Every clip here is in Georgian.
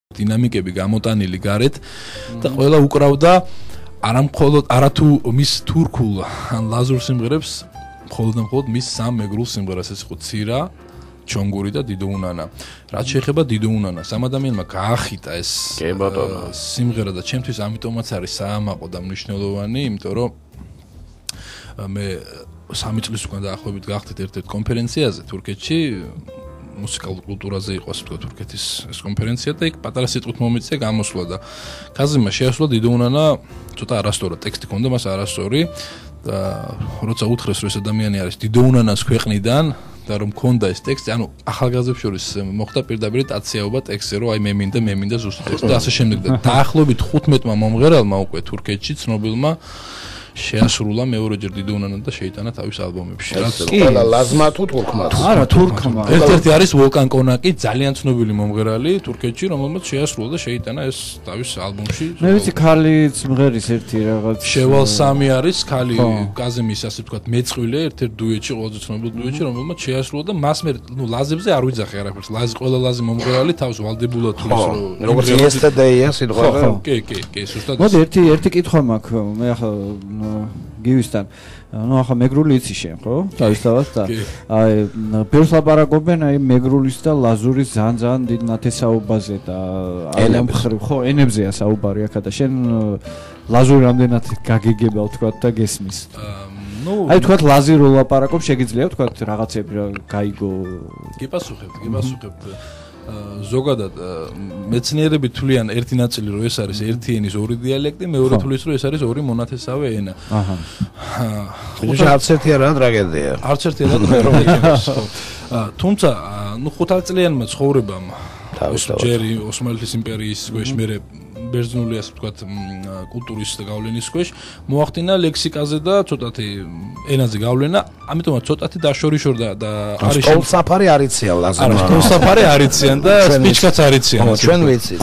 დინამიკები გამოტანილი გარეთ და ყველა უკრავდა არათუ მის თურქულ ან ლაზურ სიმღერებს, მხოლოდ მის სამ მეგრულ სიმღერას, ეს იყო ცირა, ჩონგური და დიდოუნანა. რაც შეეხება დიდოუნანას, ამ ადამიანმა გაახიტა ეს სიმღერა და ჩემთვის ამიტომაც არის საამაყო და მნიშვნელოვანი, იმიტომ რომ მე 3 წლის უკან დაახლოებით გავხდით ერთ-ერთ კონფერენციაზე თურქეთში. მუსიკალურ კულტურაზე იყო ასე ვთქვათ თურქეთის ეს კონფერენცია და იქ პატარა სიტყვით მომიწია გამოსვლა და კაზიმმა შეასრულა დიდოუნანა ცოტა არასწორად ტექსტი ჰქონდა მას არასწორი და როცა უთხრეს რომ ეს ადამიანი არის დიდოუნანას ქვეყნიდან და რომ ჰქონდა ეს ტექსტი ანუ ახალგაზრდებს შორის მოხდა პირდაპირ ტაციაობა ტექსტზე რომ აი მე მინდა ზუსტად ტექსტი და ასე შემდეგ და დაახლოებით 15-მა მომღერალმა უკვე თურქეთში ცნობილმა შეასრულა მეორეჯერ დიდოუნანა და შეიტანა თავის ალბომებში. ყველა ლაზმა თუ თურქმა? არა, თურქმა. ერთ-ერთი არის ვოლკან კონაკი, ძალიან ცნობილი მომღერალი თურქეთში, რომელმაც შეასრულა და შეიტანა ეს თავის ალბომში. მე ვიცი ქალი სიმღერის ერთი რაღაც. შევალ სამი არის ქალი კაზიმის ასე ვთქვათ მეწყვილე, ერთ-ერთ დუეტში, ყველაზე ცნობილი დუეტში, რომელმაც შეასრულა და მას მე ლაზებზე არ ვიძახე არაფერს. ყველა ლაზი მომღერალი თავს ვალდებულად თulis რომ როგორც yesterday-ია სიტყვა. კი, ზუსტად. მოდი ერთი კითხვა მაქვს, მე ახლა გივისთან. ნუ ახლა მეგრული იცი შენ, ხო? თავისთავად და აი ბევრს ლაპარაკობენ აი მეგრულის და ლაზურის ძალიან დიდ ნათესაობაზე და ამ მხრივ ხო ენებზეა საუბარი აქა და შენ ლაზური რამდენად გაგიგებელ თქვა და გესმის. აი თქვა ლაზი რო ლაპარაკობ შეგიძლია თქვა რაღაცები რა გაიგო. გიპასუხებ. ზოგადად მეცნიერები თვლიან ერთი ნაწილი რომ ეს არის ერთი ენის ორი დიალექტი, მეორე თვლის რომ ეს არის ორი მონათესავე ენა. არც ერთი არა ტრაგედია. არც ერთი არა ტრაგედია. თუმცა, ნუ 5 წლიანმა ცხოვრებამ ჯერი ოსმალეთის იმპერიის ქვეშ მერე ბერძნული ასე ვთქვათ კულტურის გავლენის ქვეშ მოახდინა ლექსიკაზე და ცოტათი ენაზე გავლენა, ამიტომაც ცოტათი დაშორიშორდა და არის სტოლსაფარი არიციან ლაზმა. არა, სტოლსაფარი არიციან და სპიჩკაც არიციან. ჩვენ ვიცით.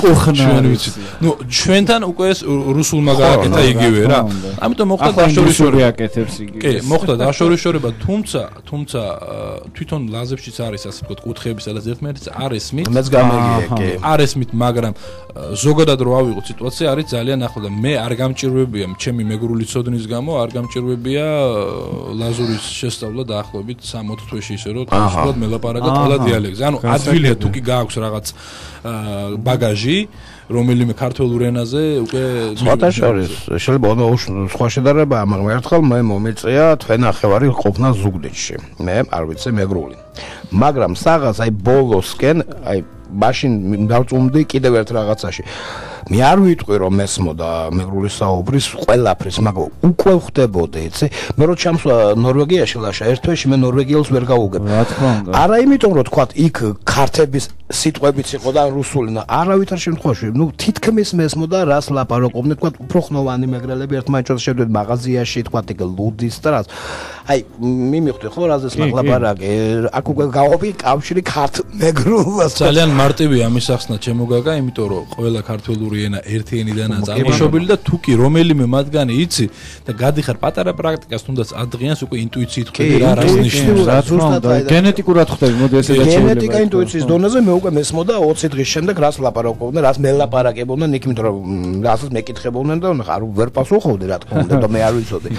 ნუ ჩვენთან უკვე ეს რუსულმა გააკეთა იგივე რა. ამიტომ მოხდა დაშორიშორება აკეთებს იგივე. კი, მოხდა დაშორიშორება, თუმცა თვითონ ლაზებშიც არის ასე ვთქვათ კუთხეები, სადაც ერთმანეთს არ ესმით. მეც გამეგია, კი. არ ესმით, მაგრამ ზოგადად რო ავიღოთ სიტუაცია არის ძალიან ახლო და მე არ გამჭირვებია ჩემი მეგრული ცოდნის გამო არ გამჭირვებია ლაზურის შესწავლა დაახლოებით 3-4 თვეში ისე რომ თავისუფლად მელაპარაკა ყველა დიალექტზე. ანუ ადვილია თუ კი გააქვს რაღაც ბაგაჟი რომელიმე ქართულ ენაზე უკვე სხვათა შორის შეიძლება სხვა შედარებაა, მაგრამ ერთხელ მე მომეწია თვენახევარი ყოფნა ზუგდიდში. მე არ ვიცი მეგრული. მაგრამ საღას აი ბოლოსკენ აი მაშინ დავწუნდი კიდევ ერთ რაღაცაში. მე არ ვიტყვი რომ მესმოდა მეგრული საუბრის ყველაფრის, მაგრამ უკვე ხდებოდა, იცი? მე რო ჩამსვა ნორვეგიაში ლაშა, ერთ თვეში მე ნორვეგიელს ვერ გავუგებ. რა თქმა უნდა. არა იმიტომ რომ თქვა იქ ქართების სიტყვებიც იყო და რუსული და არავითარ შემთხვევაში, ნუ თითქმის მესმოდა რას ლაპარაკობდნენ, თქვა უფრო ხნოვანი მეგრელები ერთმანეთს შევდეთ მაღაზიაში, თქვა იქ ლუდის და რას. აი მიმიხვდი ხო რაზეც ლაპარაკე, აქ უკვე გავყოფი კავშირი ქართ მეგრულას. ძალიან მარტივია ამის ახსნა ჩემო გაგა, იმიტომ რომ ყველა ქართული ენა ერთი ენიდანაა წარმოშობილი და თუ კი რომელიმე მათგანი იცი და გადიხარ პატარა პრაქტიკას თუნდაც ადღიანს უკვე ინტუიციით ხვდები რა რას ნიშნავს. რა თქმა უნდა, გენეტიკურად ხვდები, მოდი ესე გაჩვენებია. გენეტიკა ინტუიციის დონეზე მე უკვე მესმოდა 20 დღის შემდეგ რას ლაპარაკობდნენ, რას მელაპარაკებდნენ, იქ იმიტომ რომ რასაც მეკითხებოდნენ და არ ვერ პასუხობდი რა თქმა უნდა და მე არ ვიცოდი.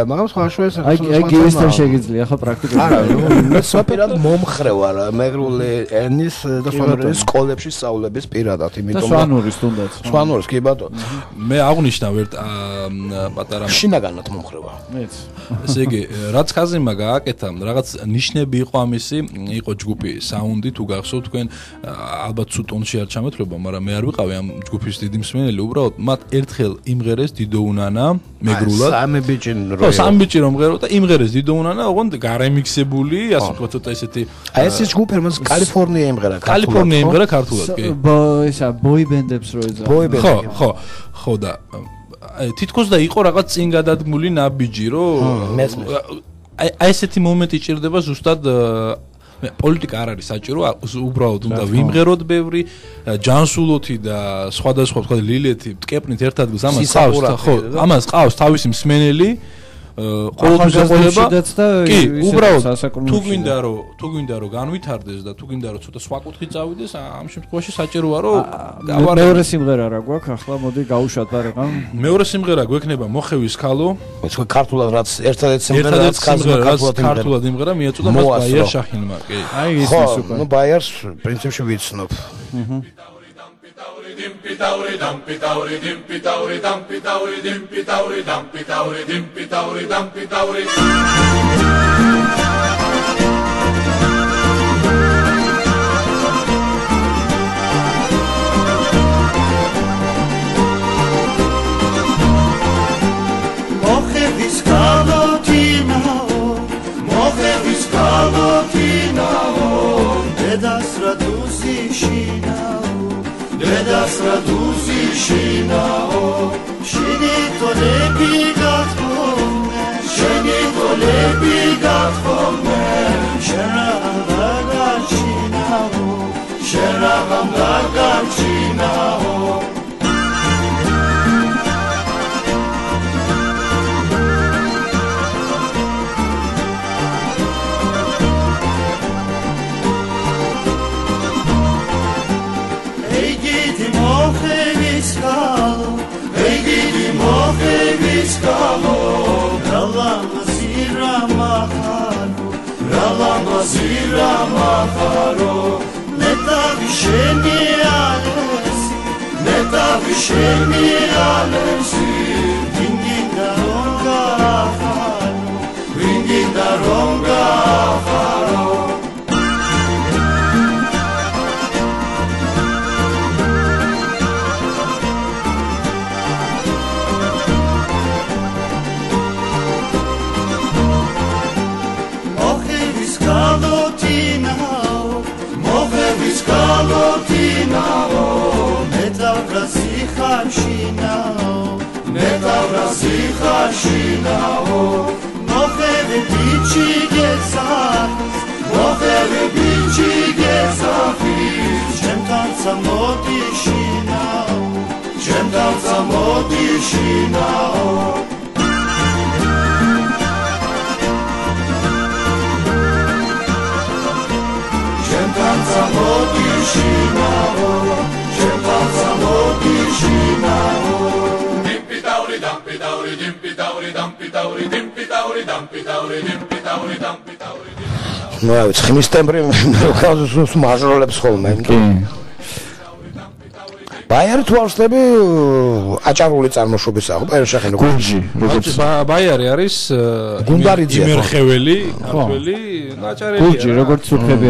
მაგრამ სხვა შორის აი გივისთან შეგიძლია ხო პრაქტიკულად. არა, მე საპირად მომხრე ვარ მეგრული ენის და სვანურის სკოლებში სწავლების პირადად, იმიტომ რომ სვანურის კი ბატონო. მე აღნიშნავ ერთ პატარა შინაგანად მომხრევა. მეც. ესე იგი, რაც ხაზიმა გააკეთა, რაღაც ნიშნები იყო ამისი, იყო ჯგუფი საუნდი თუ გახსოვთ თქვენ, ალბათ სუტონში არ ჩამეთვლება, მაგრამ მე არ ვიყავი ამ ჯგუფის დიდი მსმენელი, უბრალოდ მათ ერთხელ იმღერეს დიდოუნანა მეგრულად. სამი ბიჭი რო სამი ბიჭი რომ მღერო და იმღერეს დიდოუნანა, ოღონდ გარემიქსებული, ასე ვთქვათ, ცოტა ესეთი აი ეს ჯგუფი მას კალიფორნია იმღერა ქართულად. კალიფორნია იმღერა ქართულად, კი. ისა ბოიბენდებს რო ეძა. ხო და თითქოს და იყო რაღაც წინ გადადგმული ნაბიჯი, რომ აი ესეთი მომენტი ჭირდება ზუსტად პოლიტიკა არ არის საჭირო, უბრალოდ უნდა ვიმღეროთ ბევრი, ჯანსულოთი და სხვადასხვა თქვა ლილეთი, ტკეპნით ერთ ადგილს ამას ყავს, ხო, ამას ყავს თავისი მსმენელი, ყოველთვის ეყოლება. კი, უბრალოდ თუ გვინდა რომ განვითარდეს და თუ გვინდა რომ ცოტა სხვა კუთხით წავიდეს, ამ შემთხვევაში საჭიროა რომ მეორე სიმღერა რა გვაქვს ახლა, მოდი გავუშვათ არაღამ. მეორე სიმღერა გვექნება მოხევის ქალო. ეს ქართულად რაც ერთადერთი სიმღერა რაც ქართულად იმღერა მიაწოდა მას ბაიარ შახინმა, კი. აი ის სუპერ. ნუ ბაიარს პრინციპში ვიცნობ. Dedas raduzi shinao, shini tolebi gatfome, shini tolebi gatfome, sheragam shinao, sheragam shinao. Zira maharo, neta visheni alesi, ringinda ronga faro. Shinao, mocheve bici gezafis, chem tanza modi shinao, chem tanza modi shinao. Chem tanza modi shinao, chem tanza modi shinao. Ну, а ведь хмис тембри ხალხს მაჟროლებს ხოლმე. ბაიარი თუ არსები აჭარული წარმოშობისა ხო? პერშახინო. გურჯი, როგორც ბაიარი არის გუნდარიძე. იმერხეველი, ქართველი, აჭარელი. გურჯი, როგორც სურხები